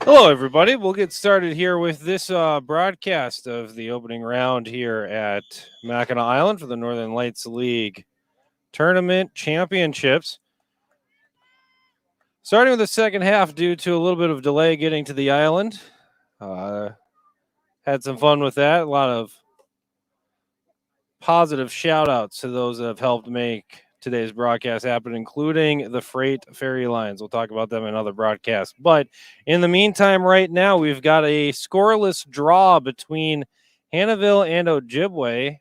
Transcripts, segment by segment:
Hello, everybody. We'll get started here with this broadcast of the opening round here at Mackinac Island for the Northern Lights League Tournament Championships. Starting with the second half due to a little bit of delay getting to the island. Had some fun with that. A lot of positive shout-outs to those that have helped make today's broadcast happen, including the freight ferry lines. We'll talk about them in another broadcast. But in the meantime, right now, we've got a scoreless draw between Hannahville and Ojibwe.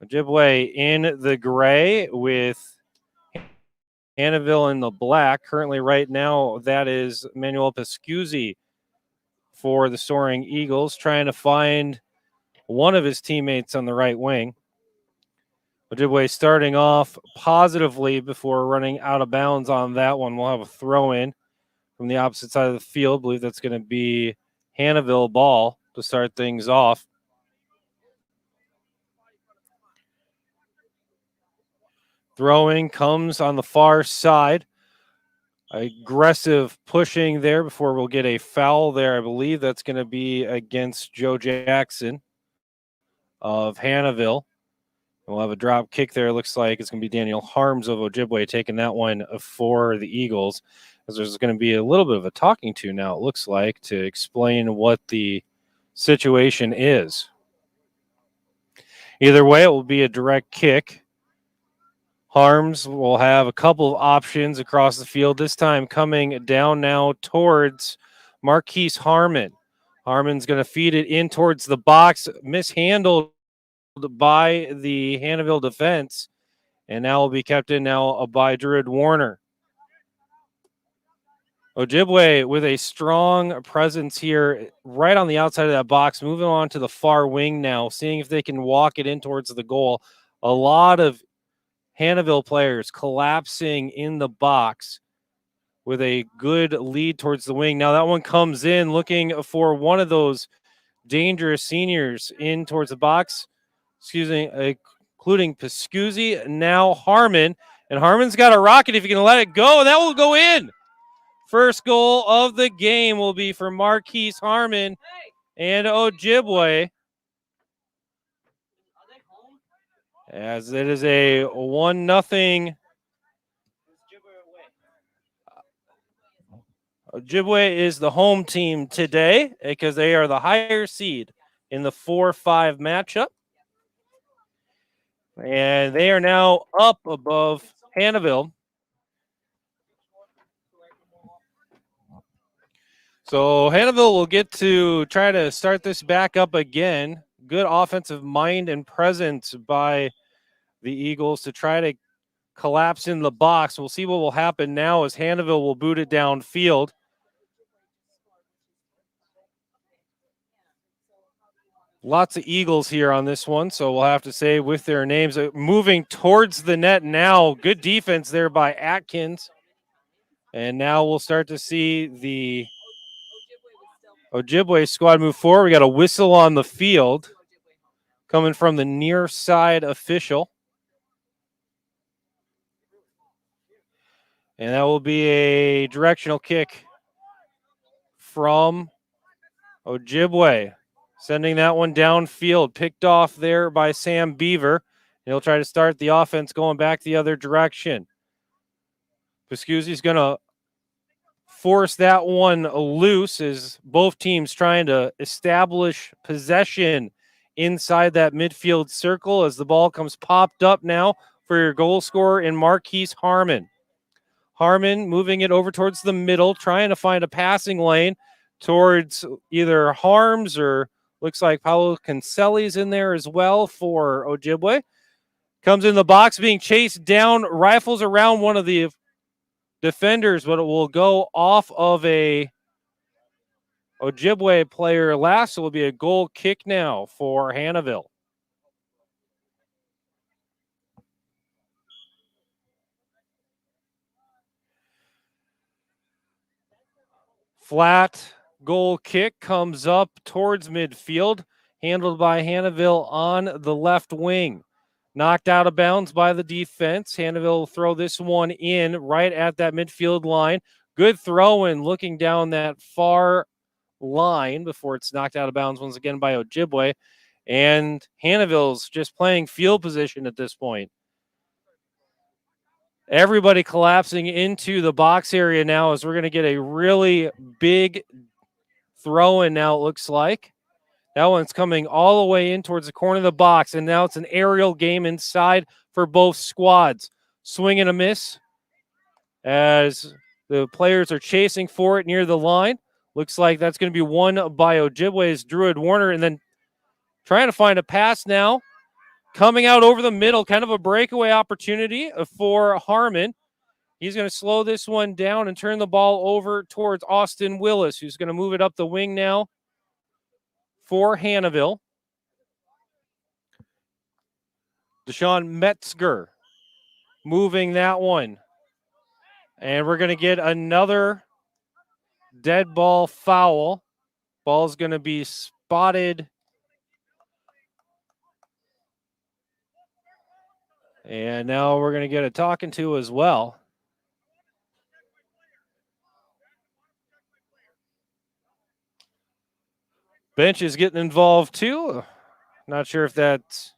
Ojibwe in the gray with Hannahville in the black. Currently, right now, that is Manuel Pescuzzi for the Soaring Eagles, trying to find one of his teammates on the right wing. Ojibwe starting off positively before running out of bounds on that one. We'll have a throw in from the opposite side of the field. I believe that's going to be Hannahville ball to start things off. Throwing comes on the far side. Aggressive pushing there before we'll get a foul there. I believe that's going to be against Joe Jackson of Hannahville. We'll have a drop kick there. Looks like it's going to be Daniel Harms of Ojibwe taking that one for the Eagles. As there's going to be a little bit of a talking to now, it looks like, to explain what the situation is. Either way, it will be a direct kick. Harms will have a couple of options across the field, this time coming down now towards Marquise Harmon. Harmon's going to feed it in towards the box, mishandled by the Hannahville defense, and now will be kept in now by Druid Warner. Ojibwe with a strong presence here right on the outside of that box, moving on to the far wing now, seeing if they can walk it in towards the goal. A lot of Hannahville players collapsing in the box with a good lead towards the wing. Now that one comes in looking for one of those dangerous seniors in towards the box. Including Pescuzzi, now Harmon. And Harmon's got a rocket if you can let it go, and that will go in. First goal of the game will be for Marquise Harmon and Ojibwe. As it is a 1-0. Ojibwe is the home team today because they are the higher seed in the 4-5 matchup. And they are now up above Hannahville. So Hannahville will get to try to start this back up again. Good offensive mind and presence by the Eagles to try to collapse in the box. We'll see what will happen now as Hannahville will boot it downfield. Lots of Eagles here on this one, so we'll have to say with their names. Moving towards the net now. Good defense there by Atkins. And now we'll start to see the Ojibwe squad move forward. We got a whistle on the field coming from the near side official. And that will be a directional kick from Ojibwe. Sending that one downfield, picked off there by Sam Beaver. He'll try to start the offense going back the other direction. Pescuzzi's going to force that one loose as both teams trying to establish possession inside that midfield circle as the ball comes popped up now for your goal scorer in Marquise Harmon. Harmon moving it over towards the middle, trying to find a passing lane towards either Harms or looks like Paulo Cancelli's in there as well for Ojibwe. Comes in the box, being chased down, rifles around one of the defenders, but it will go off of a Ojibwe player last. So it will be a goal kick now for Hannahville. Flat goal kick comes up towards midfield, handled by Hannahville on the left wing. Knocked out of bounds by the defense. Hannahville will throw this one in right at that midfield line. Good throw in, looking down that far line before it's knocked out of bounds once again by Ojibwe. And Hannahville's just playing field position at this point. Everybody collapsing into the box area now as we're going to get a really big throw in now, it looks like. That one's coming all the way in towards the corner of the box, and now it's an aerial game inside for both squads. Swing and a miss as the players are chasing for it near the line. Looks like that's going to be won by Ojibwe's Druid Warner, and then trying to find a pass now. Coming out over the middle, kind of a breakaway opportunity for Harmon. He's going to slow this one down and turn the ball over towards Austin Willis, who's going to move it up the wing now for Hannahville. Deshaun Metzger moving that one. And we're going to get another dead ball foul. Ball's going to be spotted. And now we're going to get a talking to as well. Bench is getting involved too. Not sure if that's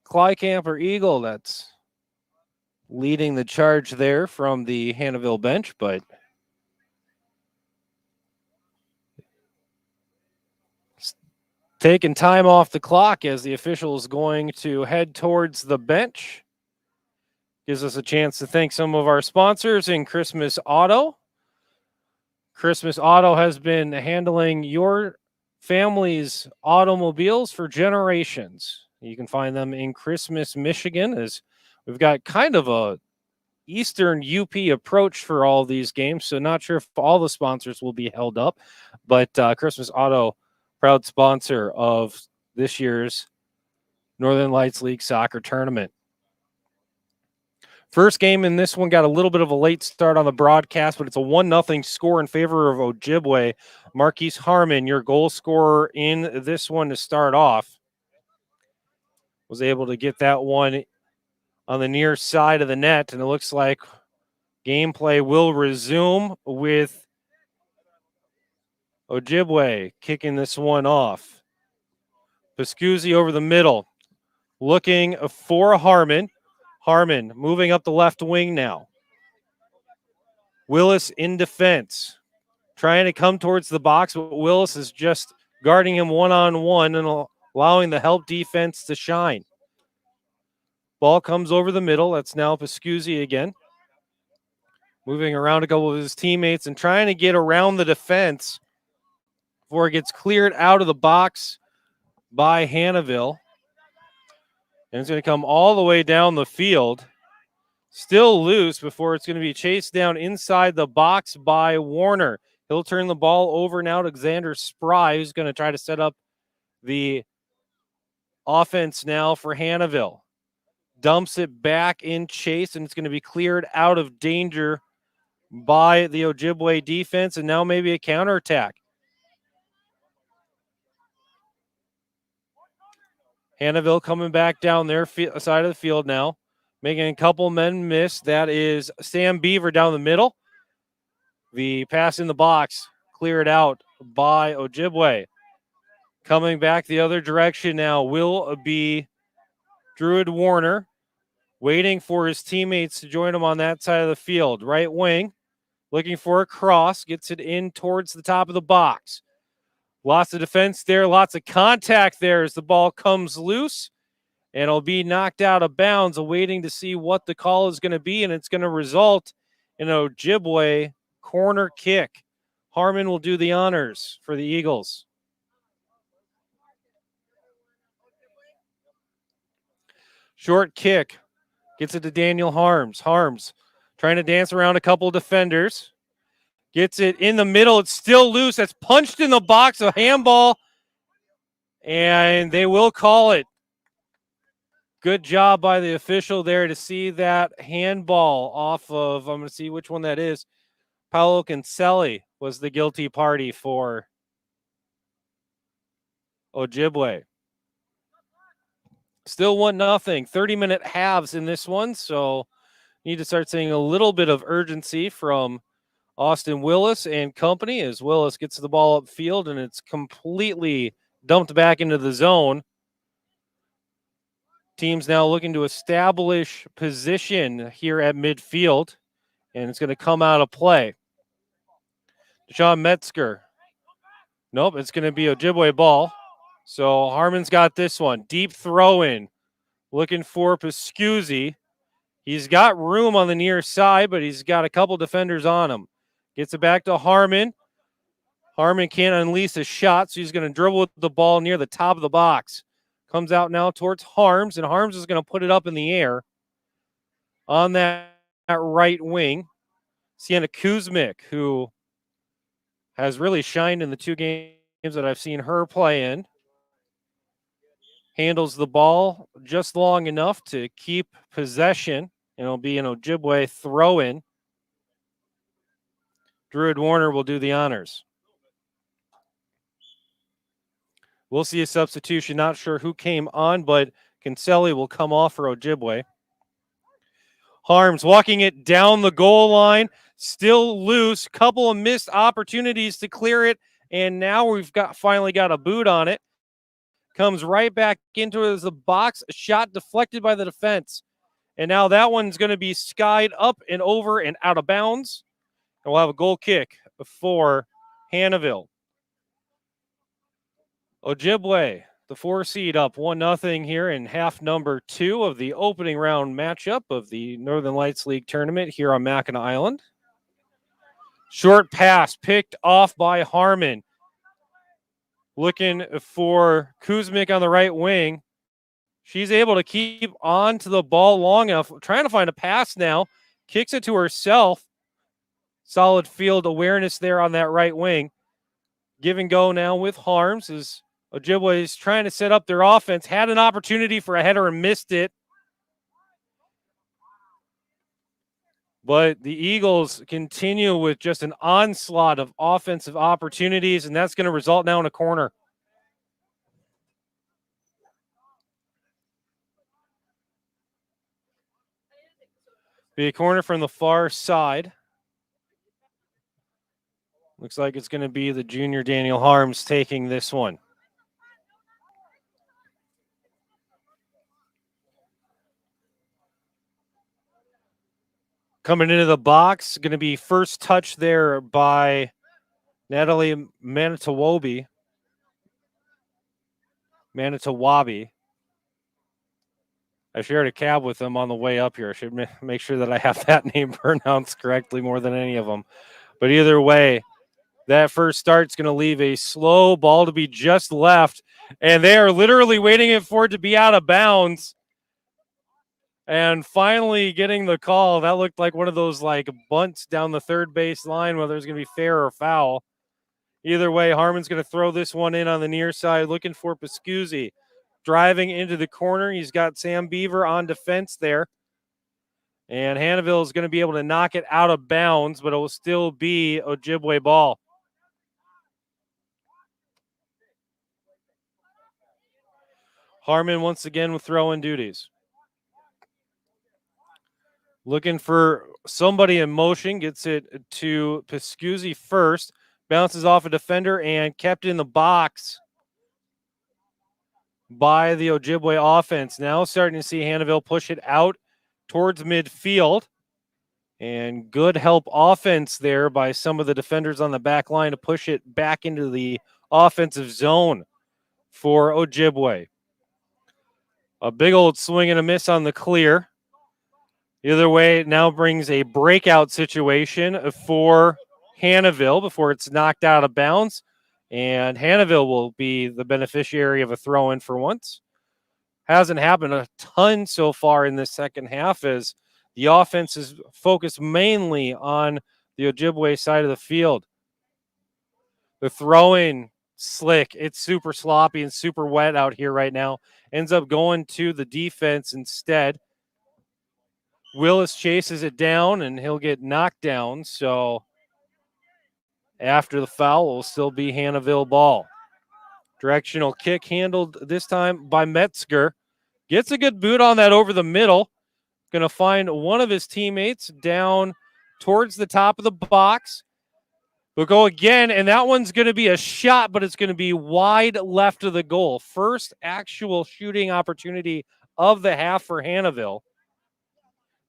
Clycamp or Eagle that's leading the charge there from the Hannahville bench, but taking time off the clock as the official is going to head towards the bench. Gives us a chance to thank some of our sponsors in Christmas Auto. Christmas Auto has been handling your family's automobiles for generations. You can find them in Christmas, Michigan, as we've got kind of a Eastern UP approach for all these games. So not sure if all the sponsors will be held up, but Christmas Auto, proud sponsor of this year's Northern Lights League soccer tournament. First game in this one got a little bit of a late start on the broadcast, but it's a 1-0 score in favor of Ojibwe. Marquise Harmon, your goal scorer in this one to start off, was able to get that one on the near side of the net, and it looks like gameplay will resume with Ojibwe kicking this one off. Pascuzzi over the middle, looking for Harmon. Harmon moving up the left wing now. Willis in defense, trying to come towards the box, but Willis is just guarding him one-on-one and allowing the help defense to shine. Ball comes over the middle. That's now Pascuzzi again. Moving around a couple of his teammates and trying to get around the defense before it gets cleared out of the box by Hannahville. And it's going to come all the way down the field. Still loose before it's going to be chased down inside the box by Warner. He'll turn the ball over now to Xander Spry, who's going to try to set up the offense now for Hannahville. Dumps it back in chase, and it's going to be cleared out of danger by the Ojibwe defense, and now maybe a counterattack. Hannahville coming back down their side of the field now, making a couple men miss. That is Sam Beaver down the middle. The pass in the box cleared out by Ojibwe. Coming back the other direction now will be Druid Warner, waiting for his teammates to join him on that side of the field. Right wing, looking for a cross, gets it in towards the top of the box. Lots of defense there, lots of contact there as the ball comes loose, and it'll be knocked out of bounds, awaiting to see what the call is going to be, and it's going to result in an Ojibwe corner kick. Harmon will do the honors for the Eagles. Short kick, gets it to Daniel Harms. Harms trying to dance around a couple defenders. Gets it in the middle. It's still loose. That's punched in the box. A handball. And they will call it. Good job by the official there to see that handball off of, I'm going to see which one that is. Paolo Cancelli was the guilty party for Ojibwe. Still 1-0. 30-minute halves in this one. So Need to start seeing a little bit of urgency from Austin Willis and company as Willis gets the ball upfield and it's completely dumped back into the zone. Team's now looking to establish position here at midfield, and it's going to come out of play. Deshaun Metzger. Nope, it's going to be Ojibwe ball. So Harmon's got this one. Deep throw in. Looking for Pascuzzi. He's got room on the near side, but he's got a couple defenders on him. Gets it back to Harmon. Harmon can't unleash a shot, so he's going to dribble with the ball near the top of the box. Comes out now towards Harms, and Harms is going to put it up in the air on that right wing. Sienna Kuzmik, who has really shined in the 2 games that I've seen her play in, handles the ball just long enough to keep possession, and it'll be an Ojibwe throw-in. Druid Warner will do the honors. We'll see a substitution. Not sure who came on, but Kinsella will come off for Ojibwe. Harms walking it down the goal line, still loose. Couple of missed opportunities to clear it, and now we've finally got a boot on it. Comes right back into the box. A shot deflected by the defense. And now that one's going to be skied up and over and out of bounds. And we'll have a goal kick for Hannahville. Ojibwe, the 4 seed, up 1-0 here in half number 2 of the opening round matchup of the Northern Lights League tournament here on Mackinac Island. Short pass picked off by Harmon. Looking for Kuzmik on the right wing. She's able to keep on to the ball long enough. Trying to find a pass now. Kicks it to herself. Solid field awareness there on that right wing. Give and go now with Harms as Ojibwe is trying to set up their offense. Had an opportunity for a header and missed it. But the Eagles continue with just an onslaught of offensive opportunities, and that's going to result now in a corner. Be a corner from the far side. Looks like it's going to be the junior Daniel Harms taking this one. Coming into the box, going to be first touch there by Natalie Manitowabi. I shared a cab with them on the way up here. I should make sure that I have that name pronounced correctly more than any of them. But either way, that first start's going to leave a slow ball to be just left, and they are literally waiting for it to be out of bounds. And finally getting the call. That looked like one of those like bunts down the third base line, whether it's going to be fair or foul. Either way, Harmon's going to throw this one in on the near side, looking for Pascuzzi. Driving into the corner. He's got Sam Beaver on defense there. And Hannahville is going to be able to knock it out of bounds, but it will still be Ojibwe ball. Harmon once again with throw-in duties. Looking for somebody in motion. Gets it to Pascuzzi first. Bounces off a defender and kept in the box by the Ojibwe offense. Now starting to see Hannahville push it out towards midfield. And good help offense there by some of the defenders on the back line to push it back into the offensive zone for Ojibwe. A big old swing and a miss on the clear. Either way, it now brings a breakout situation for Hannahville before it's knocked out of bounds. And Hannahville will be the beneficiary of a throw-in for once. Hasn't happened a ton so far in this second half as the offense is focused mainly on the Ojibwe side of the field. The throw-in slick. It's super sloppy and super wet out here right now. Ends up going to the defense instead. Willis chases it down, and he'll get knocked down. So after the foul, it will still be Hannahville ball. Directional kick handled this time by Metzger. Gets a good boot on that over the middle. Going to find one of his teammates down towards the top of the box. We'll go again, and that one's going to be a shot, but it's going to be wide left of the goal. First actual shooting opportunity of the half for Hannahville.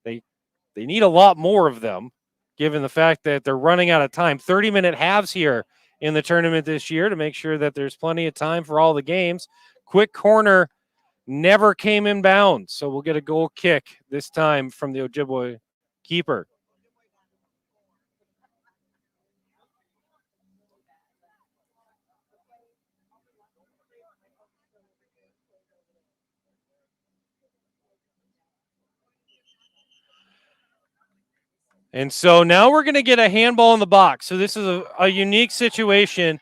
They need a lot more of them, given the fact that they're running out of time. 30-minute halves here in the tournament this year to make sure that there's plenty of time for all the games. Quick corner never came in bounds, so we'll get a goal kick this time from the Ojibwe keeper. And so now we're going to get a handball in the box. So this is a unique situation.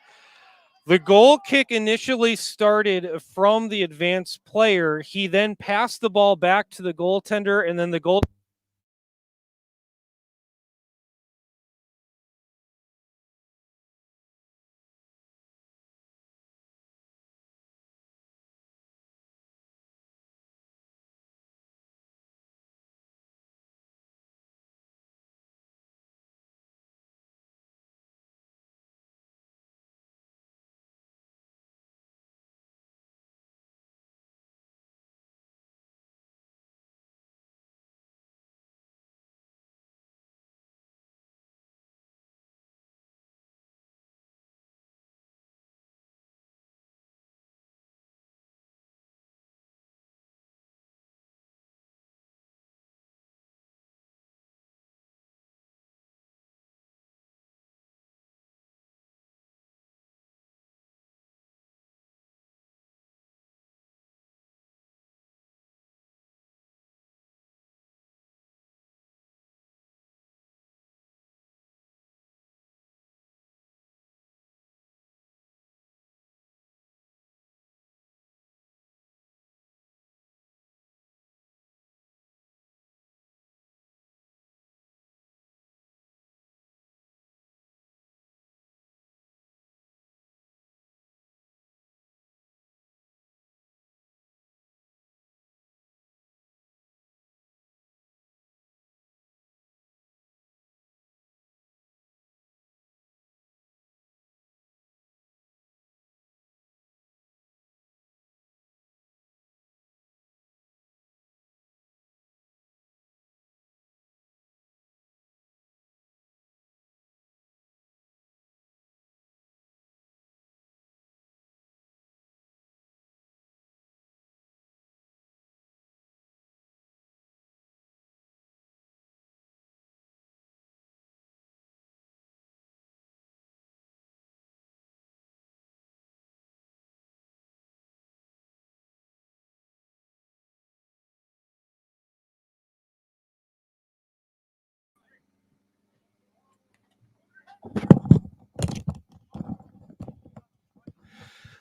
The goal kick initially started from the advanced player. He then passed the ball back to the goaltender, and then the goal.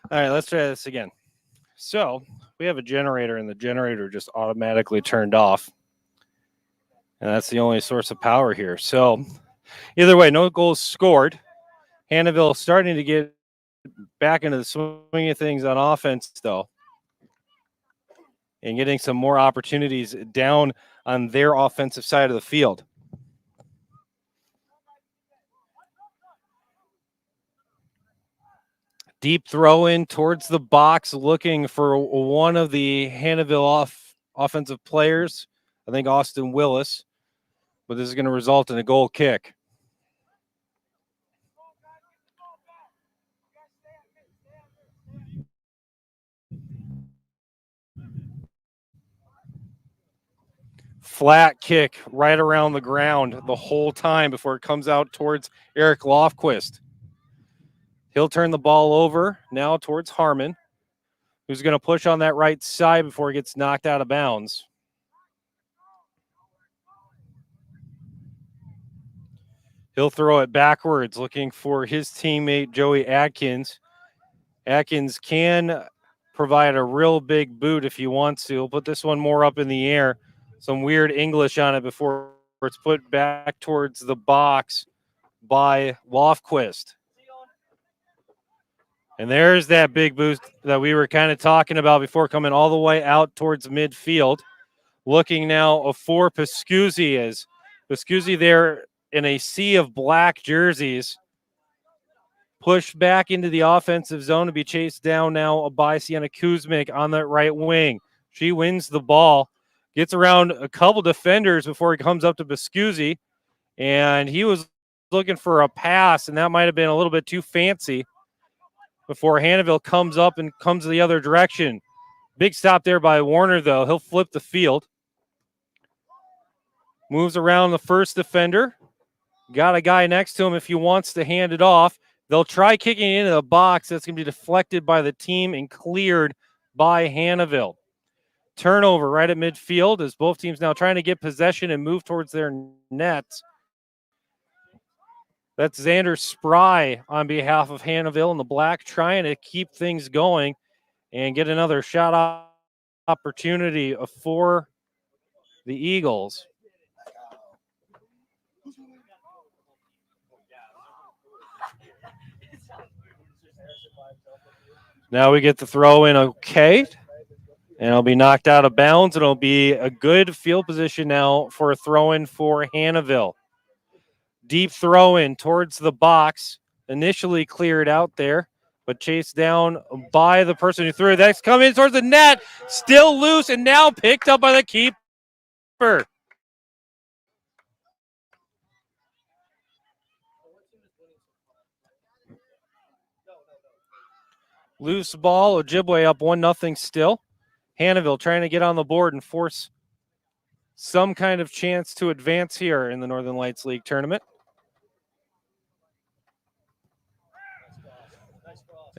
All right, let's try this again. So we have a generator, and the generator just automatically turned off. And that's the only source of power here. So either way, no goals scored. Hannahville starting to get back into the swing of things on offense, though, and getting some more opportunities down on their offensive side of the field. Deep throw in towards the box, looking for one of the Hannahville offensive players. I think Austin Willis, but this is going to result in a goal kick. Flat kick right around the ground the whole time before it comes out towards Eric Lofquist. He'll turn the ball over now towards Harmon, who's going to push on that right side before he gets knocked out of bounds. He'll throw it backwards, looking for his teammate, Joey Atkins. Atkins can provide a real big boot if he wants to. He'll put this one more up in the air. Some weird English on it before it's put back towards the box by Lofquist. And there's that big boost that we were kind of talking about before, coming all the way out towards midfield. looking now for Pascuzzi, as Pascuzzi there in a sea of black jerseys, pushed back into the offensive zone to be chased down now by Sienna Kuzmik on the right wing. She wins the ball, gets around a couple defenders before he comes up to Pascuzzi, and he was looking for a pass, and that might have been a little bit too fancy before Hannahville comes up and comes the other direction. Big stop there by Warner, though. He'll flip the field. Moves around the first defender. Got a guy next to him if he wants to hand it off. They'll try kicking it into the box. That's going to be deflected by the team and cleared by Hannahville. Turnover right at midfield as both teams now trying to get possession and move towards their nets. That's Xander Spry on behalf of Hannahville in the black, trying to keep things going and get another shot opportunity for the Eagles. Now we get the throw in, okay, and it'll be knocked out of bounds, and it'll be a good field position now for a throw in for Hannahville. Deep throw in towards the box, initially cleared out there, but chased down by the person who threw it. That's coming towards the net, still loose, and now picked up by the keeper. Loose ball, Ojibwe up 1-0 still. Hannahville trying to get on the board and force some kind of chance to advance here in the Northern Lights League tournament.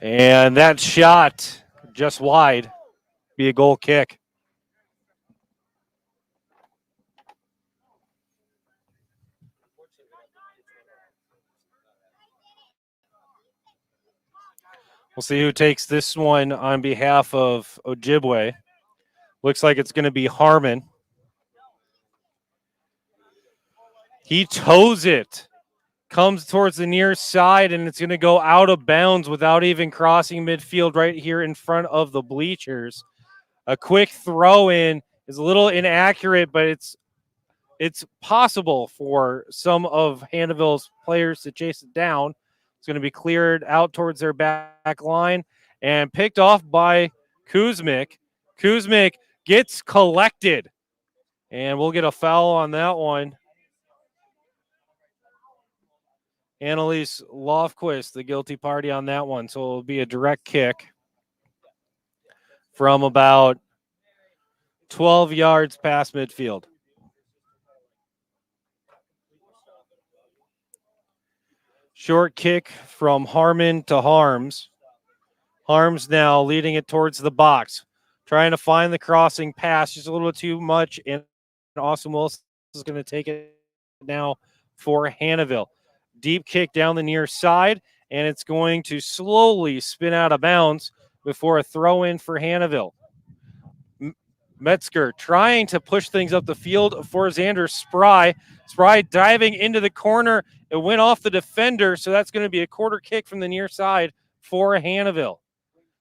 And that shot just wide, be a goal kick. We'll see who takes this one on behalf of Ojibwe. Looks like it's going to be Harmon. He toes it. Comes towards the near side, and it's going to go out of bounds without even crossing midfield right here in front of the bleachers. A quick throw in is a little inaccurate, but it's possible for some of Hannahville's players to chase it down. It's going to be cleared out towards their back line and picked off by Kuzmik. Kuzmik gets collected, and we'll get a foul on that one. Annalise Lofquist, the guilty party on that one. So it'll be a direct kick from about 12 yards past midfield. Short kick from Harmon to Harms. Harms now leading it towards the box. Trying to find the crossing pass. Just a little too much. And Austin Wilson is going to take it now for Hannahville. Deep kick down the near side, and it's going to slowly spin out of bounds before a throw in for Hannahville. Metzger trying to push things up the field for Xander Spry. Spry diving into the corner. It went off the defender, so that's going to be a quarter kick from the near side for Hannahville.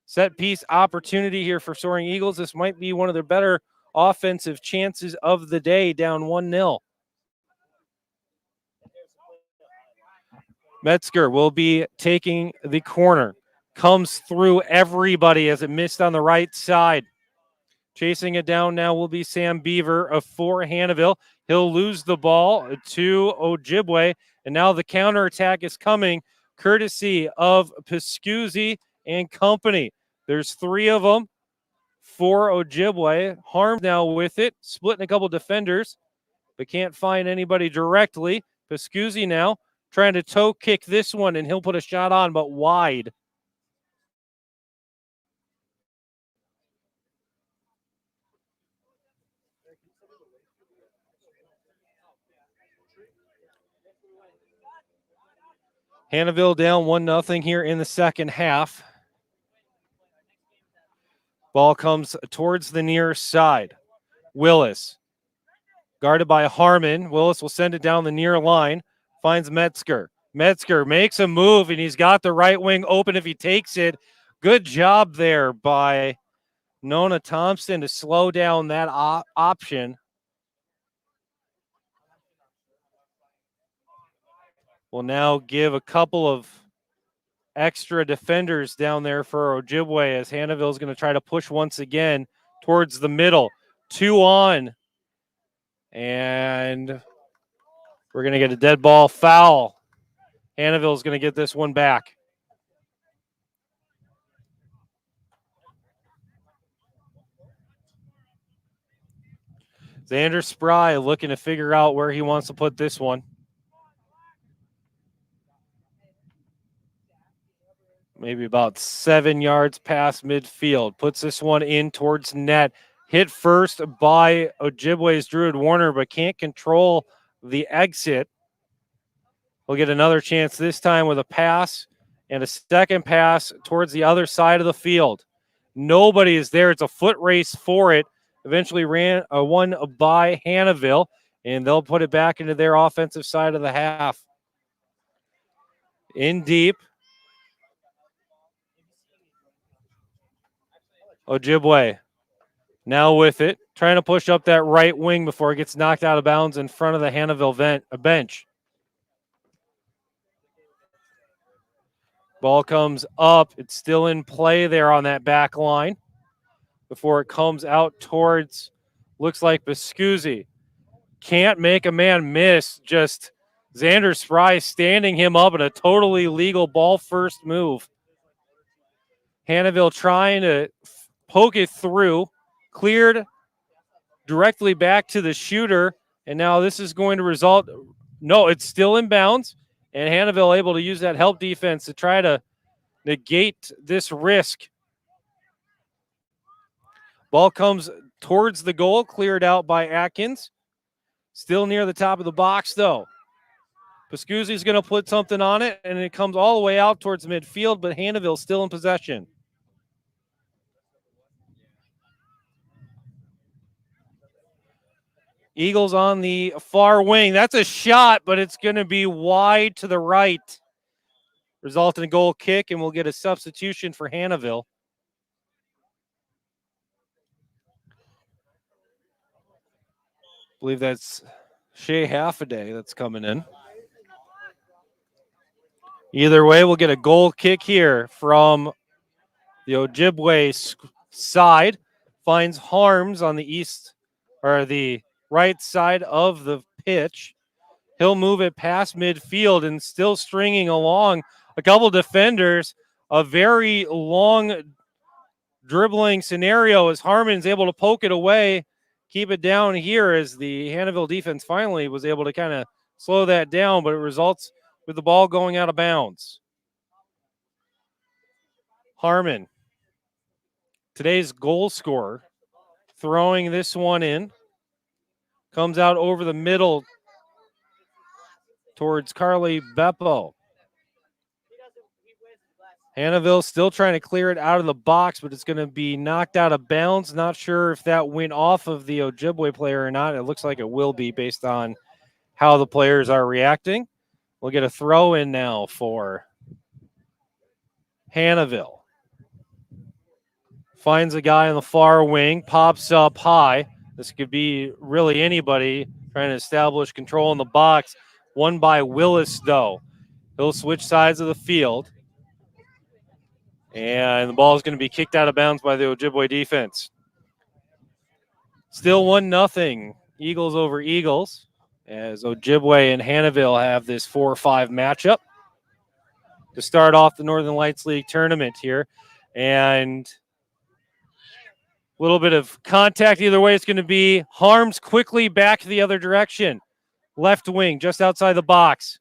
Set piece opportunity here for Soaring Eagles. This might be one of their better offensive chances of the day, down 1-0. Metzger will be taking the corner. Comes through everybody as it missed on the right side. Chasing it down now will be Sam Beaver for Hannahville. He'll lose the ball to Ojibwe. And now the counterattack is coming courtesy of Pascuzzi and company. There's three of them for Ojibwe. Harm now with it, splitting a couple defenders, but can't find anybody directly. Pascuzzi now trying to toe kick this one, and he'll put a shot on, but wide. Hannahville down 1-0 here in the second half. Ball comes towards the near side. Willis, guarded by Harmon. Willis will send it down the near line. Finds Metzger. Metzger makes a move, and he's got the right wing open if he takes it. Good job there by Nona Thompson to slow down that option. Will now give a couple of extra defenders down there for Ojibwe as Hannahville is going to try to push once again towards the middle. 2 on. And we're going to get a dead ball foul. Hannahville is going to get this one back. Xander Spry looking to figure out where he wants to put this one. Maybe about 7 yards past midfield. Puts this one in towards net. Hit first by Ojibwe's Druid Warner, but can't control the exit. We'll get another chance this time with a pass and a second pass towards the other side of the field. Nobody is there. It's a foot race for it. Eventually won by Hannahville, and they'll put it back into their offensive side of the half. In deep. Ojibwe now with it, trying to push up that right wing before it gets knocked out of bounds in front of the Hannahville bench. Ball comes up. It's still in play there on that back line before it comes out towards, looks like Biscuzzi. Can't make a man miss. Just Xander Spry standing him up in a totally legal ball first move. Hannahville trying to poke it through, cleared directly back to the shooter, and now this is going to result. No, it's still in bounds, and Hannahville able to use that help defense to try to negate this risk. Ball comes towards the goal, cleared out by Atkins. Still near the top of the box, though. Pascuzzi's going to put something on it, and it comes all the way out towards midfield, but Hannahville still in possession. Eagles on the far wing. That's a shot, but it's going to be wide to the right. Result in a goal kick, and we'll get a substitution for Hannahville. I believe that's Shea Halfaday that's coming in. Either way, we'll get a goal kick here from the Ojibwe side. Finds Harms on the east, or the right side of the pitch. He'll move it past midfield and still stringing along a couple defenders. A very long dribbling scenario as Harmon's able to poke it away, keep it down here as the Hannahville defense finally was able to kind of slow that down, but it results with the ball going out of bounds. Harmon, today's goal scorer, throwing this one in. Comes out over the middle towards Carly Beppo. Hannahville still trying to clear it out of the box, but it's going to be knocked out of bounds. Not sure if that went off of the Ojibwe player or not. It looks like it will be based on how the players are reacting. We'll get a throw in now for Hannahville. Finds a guy on the far wing, pops up high. This could be really anybody trying to establish control in the box. Won by Willis, though. He'll switch sides of the field. And the ball is going to be kicked out of bounds by the Ojibwe defense. Still 1-0, Eagles over Eagles, as Ojibwe and Hannahville have this 4-5 matchup to start off the Northern Lights League tournament here. And a little bit of contact either way. It's going to be Harms quickly back the other direction. Left wing, just outside the box.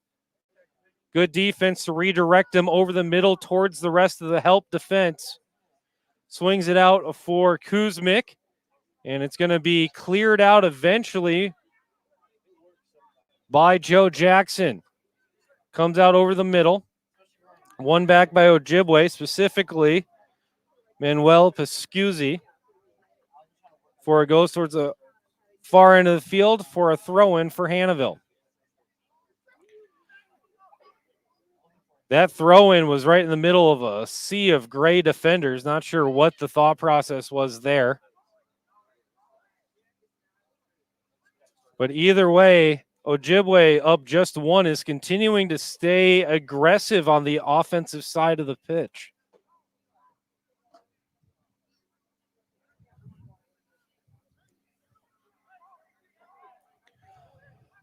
Good defense to redirect them over the middle towards the rest of the help defense. Swings it out for Kuzmik, and it's going to be cleared out eventually by Joe Jackson. Comes out over the middle. One back by Ojibwe, specifically Manuel Pascuzzi. Before it goes towards the far end of the field for a throw-in for Hannahville. That throw-in was right in the middle of a sea of gray defenders. Not sure what the thought process was there. But either way, Ojibwe up just one is continuing to stay aggressive on the offensive side of the pitch.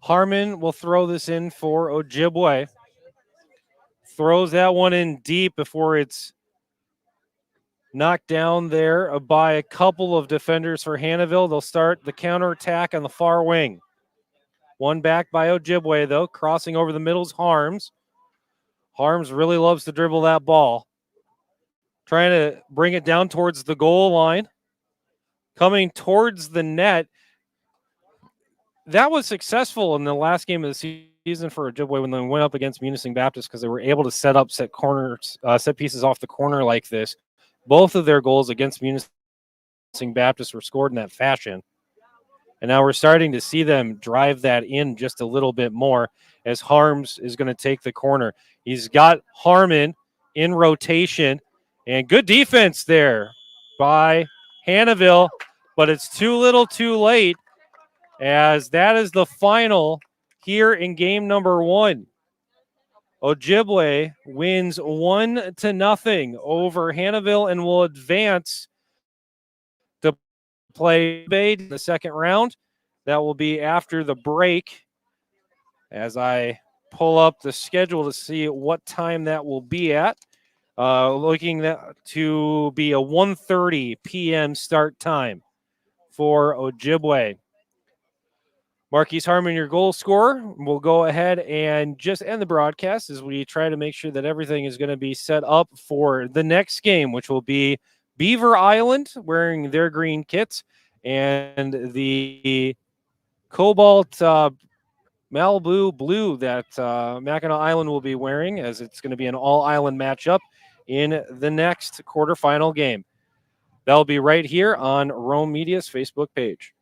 Harmon will throw this in for Ojibwe. Throws that one in deep before it's knocked down there by a couple of defenders for Hannahville. They'll start the counterattack on the far wing. One back by Ojibwe, though, crossing over the middle's Harms. Harms really loves to dribble that ball. Trying to bring it down towards the goal line. Coming towards the net. That was successful in the last game of the season for Ojibwe when they went up against Munising Baptist because they were able to set pieces off the corner like this. Both of their goals against Munising Baptist were scored in that fashion. And now we're starting to see them drive that in just a little bit more as Harms is going to take the corner. He's got Harmon in rotation, and good defense there by Hannahville, but it's too little too late as that is the final here in game number 1. Ojibwe wins 1-0 over Hannahville and will advance to play in the second round. That will be after the break as I pull up the schedule to see what time that will be at. Looking to be a 1:30 p.m. start time for Ojibwe. Marquise Harmon, your goal scorer. We'll go ahead and just end the broadcast as we try to make sure that everything is going to be set up for the next game, which will be Beaver Island wearing their green kits and the Cobalt Malibu blue that Mackinac Island will be wearing, as it's going to be an all-island matchup in the next quarterfinal game. That'll be right here on Rome Media's Facebook page.